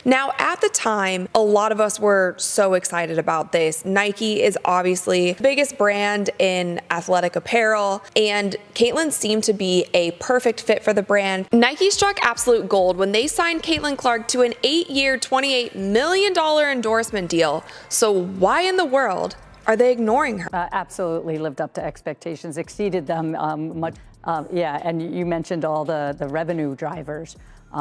Now, at the time, a lot of us were so excited about this. Nike is obviously the biggest brand in athletic apparel, and Caitlin seemed to be a perfect fit for the brand. Nike struck absolute gold when they signed Caitlin Clark to an 8-year, $28 million endorsement deal. So why in the world are they ignoring her? Absolutely lived up to expectations, exceeded them much. Yeah, and you mentioned all the revenue drivers.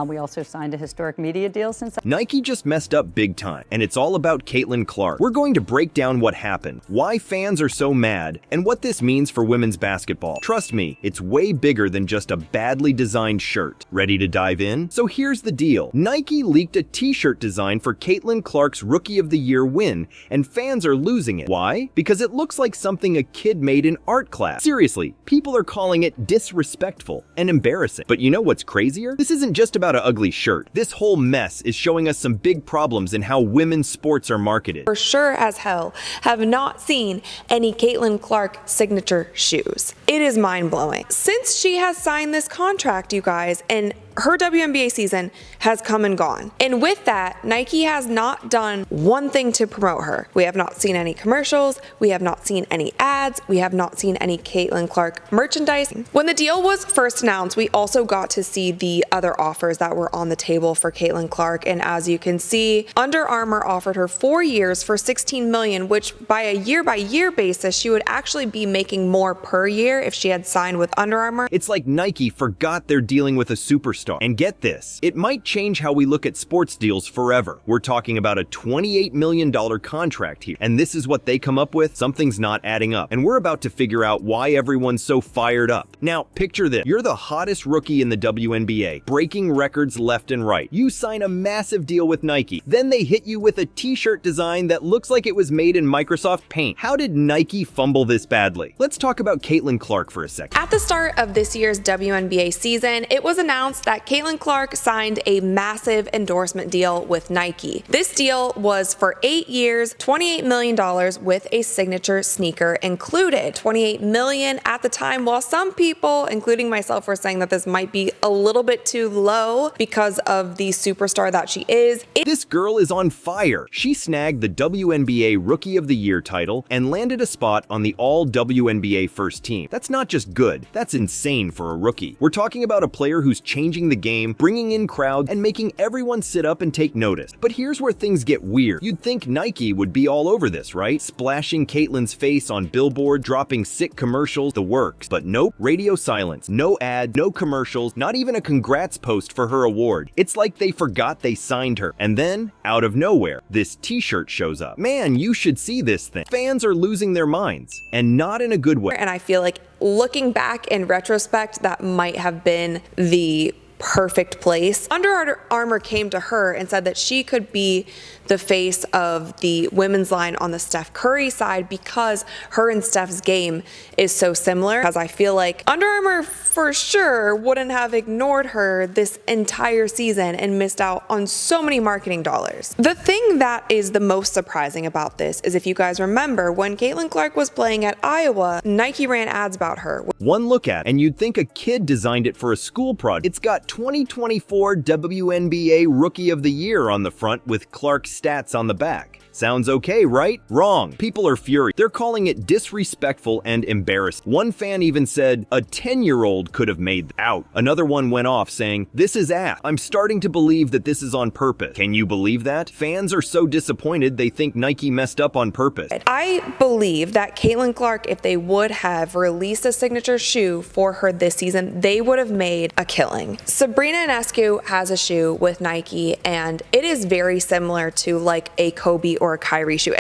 We also signed a historic media deal since. Nike just messed up big time, and it's all about Caitlin Clark. We're going to break down what happened, why fans are so mad, and what this means for women's basketball. Trust me, it's way bigger than just a badly designed shirt. Ready to dive in? So here's the deal. Nike leaked a t-shirt design for Caitlin Clark's Rookie of the Year win, and fans are losing it. Why? Because it looks like something a kid made in art class. Seriously, people are calling it disrespectful and embarrassing. But you know what's crazier? This isn't just about an ugly shirt. This whole mess is showing us some big problems in how women's sports are marketed. For sure as hell have not seen any Caitlin Clark signature shoes. It is mind-blowing. Since she has signed this contract, you guys, and her WNBA season has come and gone. And with that, Nike has not done one thing to promote her. We have not seen any commercials. We have not seen any ads. We have not seen any Caitlin Clark merchandise. When the deal was first announced, we also got to see the other offers that were on the table for Caitlin Clark. And as you can see, Under Armour offered her 4 years for $16 million, which by a year-by-year basis, she would actually be making more per year if she had signed with Under Armour. It's like Nike forgot they're dealing with a superstar. And get this, it might change how we look at sports deals forever. We're talking about a $28 million contract here. And this is what they come up with? Something's not adding up. And we're about to figure out why everyone's so fired up. Now, picture this. You're the hottest rookie in the WNBA, breaking records left and right. You sign a massive deal with Nike. Then they hit you with a t-shirt design that looks like it was made in Microsoft Paint. How did Nike fumble this badly? Let's talk about Caitlin Clark for a second. At the start of this year's WNBA season, it was announced that Caitlin Clark signed a massive endorsement deal with Nike. This deal was for 8 years, $28 million with a signature sneaker included. $28 million at the time, while some people, including myself, were saying that this might be a little bit too low because of the superstar that she is. This girl is on fire. She snagged the WNBA Rookie of the Year title and landed a spot on the All-WNBA first team. That's not just good, that's insane for a rookie. We're talking about a player who's changing the game, bringing in crowds, and making everyone sit up and take notice. But here's where things get weird. You'd think Nike would be all over this, right? Splashing Caitlin's face on billboard, dropping sick commercials, the works. But nope, radio silence. No ad, no commercials, not even a congrats post for her award. It's like they forgot they signed her. And then, out of nowhere, this t-shirt shows up. Man, you should see this thing. Fans are losing their minds, and not in a good way. And I feel like looking back in retrospect, that might have been the perfect place. Under Armour came to her and said that she could be the face of the women's line on the Steph Curry side because her and Steph's game is so similar. Because I feel like Under Armour for sure wouldn't have ignored her this entire season and missed out on so many marketing dollars. The thing that is the most surprising about this is if you guys remember when Caitlin Clark was playing at Iowa, Nike ran ads about her. One look at, and you'd think a kid designed it for a school project. It's got 2024 WNBA Rookie of the Year on the front with Clark's stats on the back. Sounds okay, right? Wrong. People are furious. They're calling it disrespectful and embarrassing. One fan even said, a 10-year-old could have made out. Another one went off saying, this is ass. I'm starting to believe that this is on purpose. Can you believe that? Fans are so disappointed they think Nike messed up on purpose. I believe that Caitlin Clark, if they would have released a signature shoe for her this season, they would have made a killing. Sabrina Ionescu has a shoe with Nike, and it is very similar to like a Kobe or a Kyrie shoe.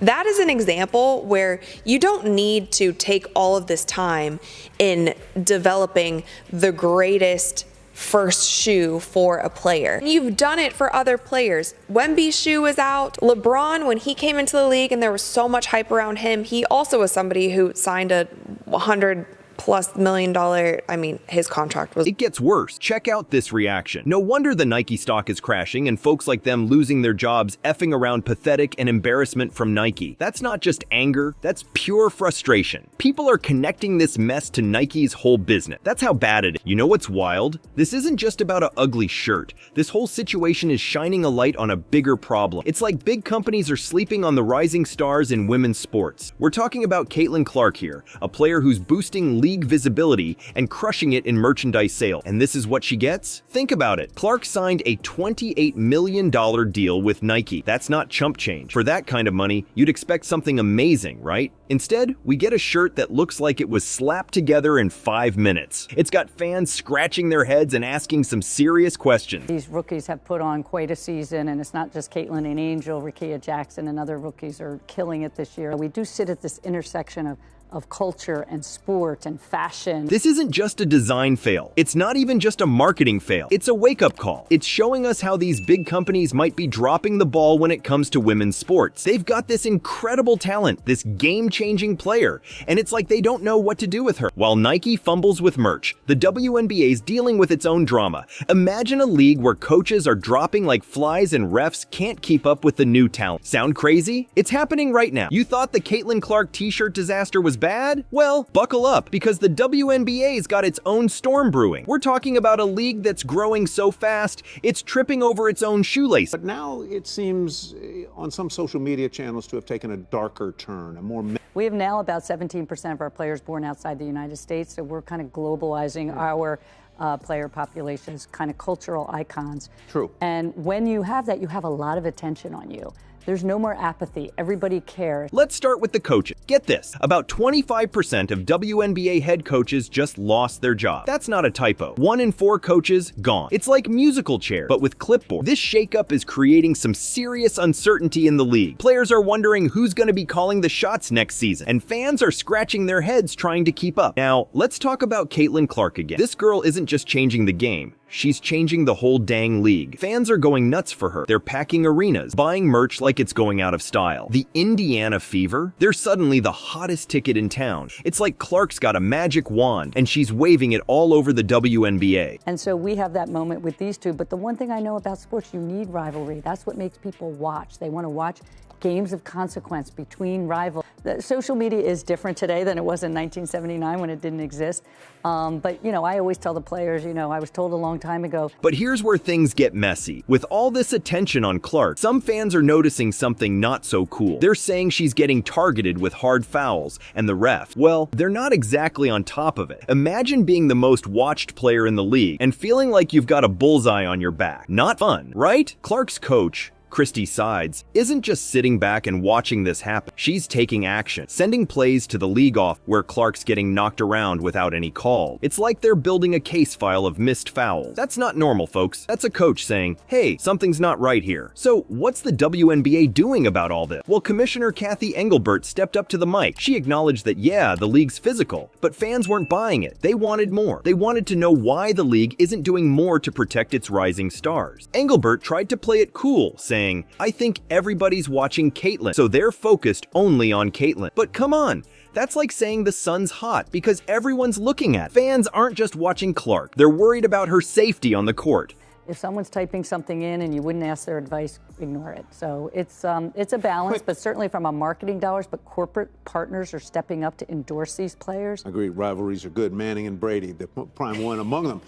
That is an example where you don't need to take all of this time in developing the greatest first shoe for a player. You've done it for other players. Wemby's shoe is out. LeBron, when he came into the league and there was so much hype around him, he also was somebody who signed a $100 plus million dollar, I mean, his contract was. It gets worse. Check out this reaction. No wonder the Nike stock is crashing and folks like them losing their jobs effing around pathetic and embarrassment from Nike. That's not just anger, that's pure frustration. People are connecting this mess to Nike's whole business. That's how bad it is. You know what's wild? This isn't just about an ugly shirt. This whole situation is shining a light on a bigger problem. It's like big companies are sleeping on the rising stars in women's sports. We're talking about Caitlin Clark here, a player who's boosting league visibility and crushing it in merchandise sales. And this is what she gets? Think about it. Clark signed a $28 million deal with Nike. That's not chump change. For that kind of money, you'd expect something amazing, right? Instead, we get a shirt that looks like it was slapped together in 5 minutes. It's got fans scratching their heads and asking some serious questions. These rookies have put on quite a season, and it's not just Caitlin and Angel, Rickea Jackson and other rookies are killing it this year. We do sit at this intersection of culture and sport and fashion. This isn't just a design fail. It's not even just a marketing fail. It's a wake-up call. It's showing us how these big companies might be dropping the ball when it comes to women's sports. They've got this incredible talent, this game-changing player, and it's like they don't know what to do with her. While Nike fumbles with merch, the WNBA's dealing with its own drama. Imagine a league where coaches are dropping like flies and refs can't keep up with the new talent. Sound crazy? It's happening right now. You thought the Caitlin Clark t-shirt disaster was bad? Well, buckle up, because the WNBA's got its own storm brewing. We're talking about a league that's growing so fast, it's tripping over its own shoelaces. But now it seems on some social media channels to have taken a darker turn, a more... We have now about 17% of our players born outside the United States, so we're kind of globalizing our player populations, kind of cultural icons. True. And when you have that, you have a lot of attention on you. There's no more apathy. Everybody cares. Let's start with the coaches. Get this, about 25% of WNBA head coaches just lost their job. That's not a typo. 1 in 4 coaches gone. It's like musical chairs, but with clipboard. This shakeup is creating some serious uncertainty in the league. Players are wondering who's going to be calling the shots next season, and fans are scratching their heads trying to keep up. Now, let's talk about Caitlin Clark again. This girl isn't just changing the game. She's changing the whole dang league. Fans are going nuts for her. They're packing arenas, buying merch like it's going out of style. The Indiana Fever? They're suddenly the hottest ticket in town. It's like Clark's got a magic wand, and she's waving it all over the WNBA. And so we have that moment with these two. But the one thing I know about sports, you need rivalry. That's what makes people watch. They want to watch games of consequence between rivals. The social media is different today than it was in 1979 when it didn't exist. But, you know, I always tell the players, you know, I was told a long time ago. But here's where things get messy. With all this attention on Clark, some fans are noticing something not so cool. They're saying she's getting targeted with hard fouls, and the ref, well, they're not exactly on top of it. Imagine being the most watched player in the league and feeling like you've got a bullseye on your back. Not fun, right? Clark's coach, Christy Sides, isn't just sitting back and watching this happen. She's taking action, sending plays to the league off where Clark's getting knocked around without any call. It's like they're building a case file of missed fouls. That's not normal, folks. That's a coach saying, hey, something's not right here. So what's the WNBA doing about all this? Well, Commissioner Kathy Engelbert stepped up to the mic. She acknowledged that, yeah, the league's physical, but fans weren't buying it. They wanted more. They wanted to know why the league isn't doing more to protect its rising stars. Engelbert tried to play it cool, saying, I think everybody's watching Caitlin, so they're focused only on Caitlin. But come on, that's like saying the sun's hot because everyone's looking at it. Fans aren't just watching Clark, they're worried about her safety on the court. If someone's typing something in and you wouldn't ask their advice, ignore it. So it's a balance, but certainly from a marketing dollars, but corporate partners are stepping up to endorse these players. Agreed, rivalries are good. Manning and Brady, the prime one among them.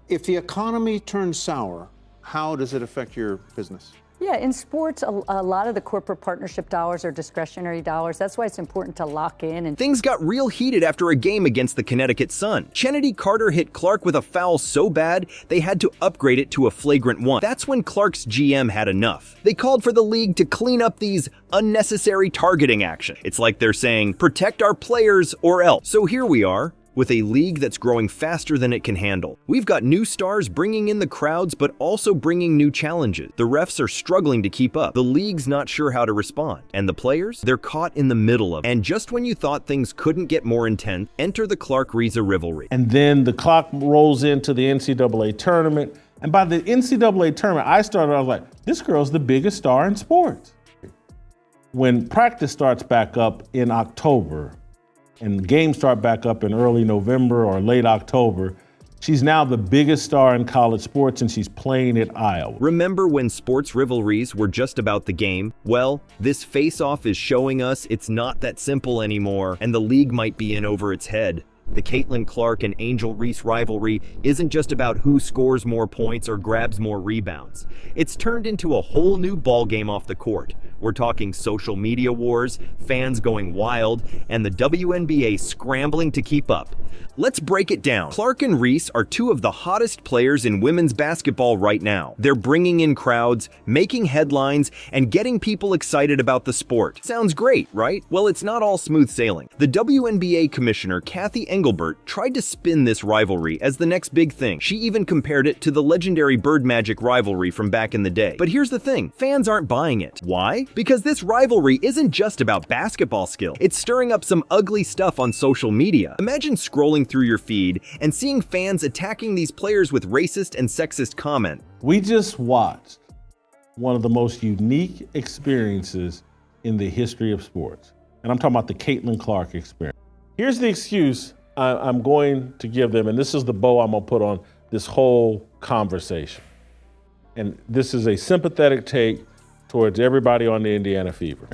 If the economy turns sour, how does it affect your business? Yeah, in sports, a lot of the corporate partnership dollars are discretionary dollars. That's why it's important to lock in. And things got real heated after a game against the Connecticut Sun. Kennedy Carter hit Clark with a foul so bad, they had to upgrade it to a flagrant one. That's when Clark's GM had enough. They called for the league to clean up these unnecessary targeting action. It's like they're saying, protect our players or else. So here we are, with a league that's growing faster than it can handle. We've got new stars bringing in the crowds, but also bringing new challenges. The refs are struggling to keep up. The league's not sure how to respond. And the players? They're caught in the middle of it. And just when you thought things couldn't get more intense, enter the Clark-Riza rivalry. And then the clock rolls into the NCAA tournament. And by the NCAA tournament, I was like, this girl's the biggest star in sports. When practice starts back up in October, and games start back up in early November or late October. She's now the biggest star in college sports, and she's playing at Iowa. Remember when sports rivalries were just about the game? Well, this face-off is showing us it's not that simple anymore, and the league might be in over its head. The Caitlin Clark and Angel Reese rivalry isn't just about who scores more points or grabs more rebounds. It's turned into a whole new ballgame off the court. We're talking social media wars, fans going wild, and the WNBA scrambling to keep up. Let's break it down. Clark and Reese are two of the hottest players in women's basketball right now. They're bringing in crowds, making headlines, and getting people excited about the sport. Sounds great, right? Well, it's not all smooth sailing. The WNBA commissioner, Kathy Engelbert, tried to spin this rivalry as the next big thing. She even compared it to the legendary Bird Magic rivalry from back in the day. But here's the thing, fans aren't buying it. Why? Because this rivalry isn't just about basketball skill. It's stirring up some ugly stuff on social media. Imagine scrolling through your feed and seeing fans attacking these players with racist and sexist comments. We just watched one of the most unique experiences in the history of sports. And I'm talking about the Caitlin Clark experience. Here's the excuse I'm going to give them, and this is the bow I'm going to put on this whole conversation. And this is a sympathetic take towards everybody on the Indiana Fever.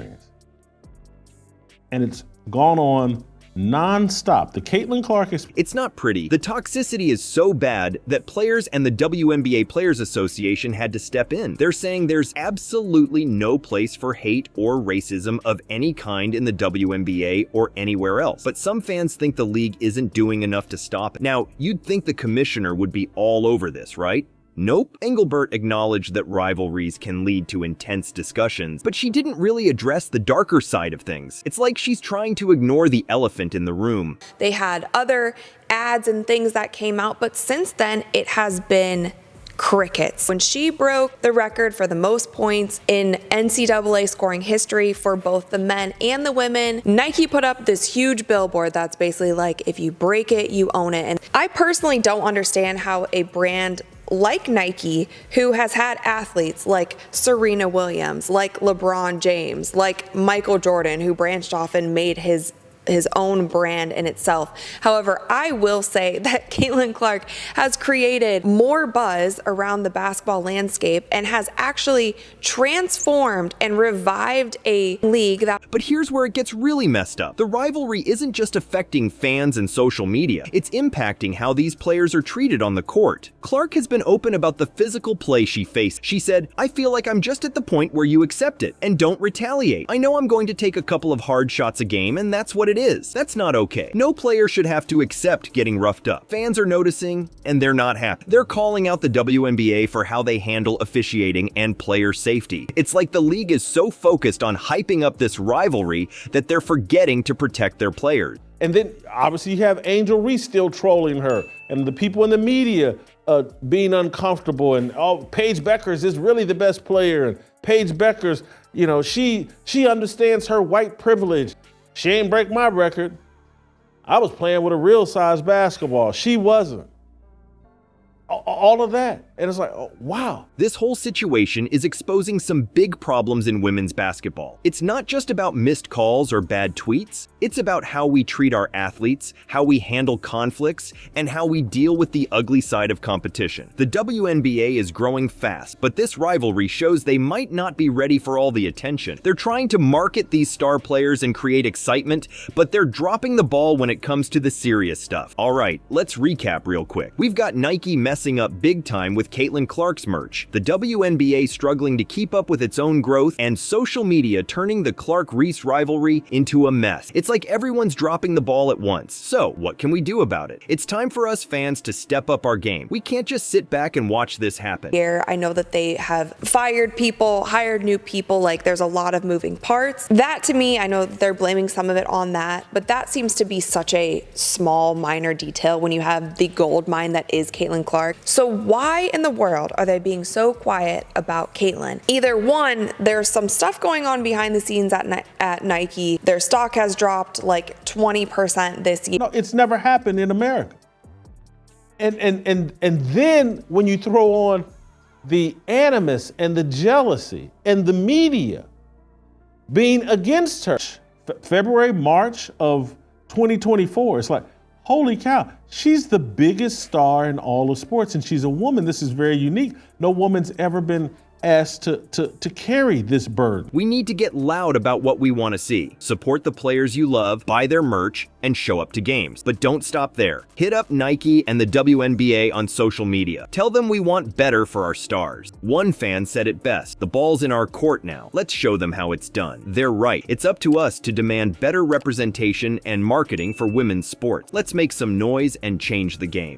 And it's gone on non-stop. The Caitlin Clark experience. It's not pretty. The toxicity is so bad that players and the WNBA Players Association had to step in. They're saying there's absolutely no place for hate or racism of any kind in the WNBA or anywhere else. But some fans think the league isn't doing enough to stop it. Now, you'd think the commissioner would be all over this, right? Nope. Engelbert acknowledged that rivalries can lead to intense discussions, but she didn't really address the darker side of things. It's like she's trying to ignore the elephant in the room. They had other ads and things that came out, but since then it has been crickets. When she broke the record for the most points in NCAA scoring history for both the men and the women, Nike put up this huge billboard that's basically like, if you break it, you own it. And I personally don't understand how a brand like Nike, who has had athletes like Serena Williams, like LeBron James, like Michael Jordan, who branched off and made his own brand in itself. However, I will say that Caitlin Clark has created more buzz around the basketball landscape and has actually transformed and revived a league that... But here's where it gets really messed up. The rivalry isn't just affecting fans and social media. It's impacting how these players are treated on the court. Clark has been open about the physical play she faced. She said, "I feel like I'm just at the point where you accept it and don't retaliate. I know I'm going to take a couple of hard shots a game, and that's what it is. That's not okay. No player should have to accept getting roughed up. Fans are noticing, and they're not happy. They're calling out the WNBA for how they handle officiating and player safety. It's like the league is so focused on hyping up this rivalry that they're forgetting to protect their players." And then obviously you have Angel Reese still trolling her, and the people in the media being uncomfortable, and Paige Beckers is really the best player, and Paige Beckers, you know, she understands her white privilege. She ain't break my record. I was playing with a real size basketball. She wasn't. All of that. And it's like, oh, wow. This whole situation is exposing some big problems in women's basketball. It's not just about missed calls or bad tweets. It's about how we treat our athletes, how we handle conflicts, and how we deal with the ugly side of competition. The WNBA is growing fast, but this rivalry shows they might not be ready for all the attention. They're trying to market these star players and create excitement, but they're dropping the ball when it comes to the serious stuff. All right, let's recap real quick. We've got Nike messing up big time with Caitlin Clark's merch, the WNBA struggling to keep up with its own growth, and social media turning the Clark-Reese rivalry into a mess. It's like everyone's dropping the ball at once. So, what can we do about it? It's time for us fans to step up our game. We can't just sit back and watch this happen. Here, I know that they have fired people, hired new people, like there's a lot of moving parts. That to me, I know that they're blaming some of it on that, but that seems to be such a small, minor detail when you have the gold mine that is Caitlin Clark. So why in the world are they being so quiet about Caitlin? Either one, there's some stuff going on behind the scenes at Nike. Their stock has dropped like 20% this year. No, it's never happened in America. And then when you throw on the animus and the jealousy and the media being against her, February, March of 2024. It's like, holy cow, she's the biggest star in all of sports, and she's a woman. This is very unique. No woman's ever been asked to carry this burden. We need to get loud about what we want to see. Support the players you love, buy their merch, and show up to games. But don't stop there. Hit up Nike and the WNBA on social media. Tell them we want better for our stars. One fan said it best, "The ball's in our court now. Let's show them how it's done." They're right. It's up to us to demand better representation and marketing for women's sports. Let's make some noise and change the game.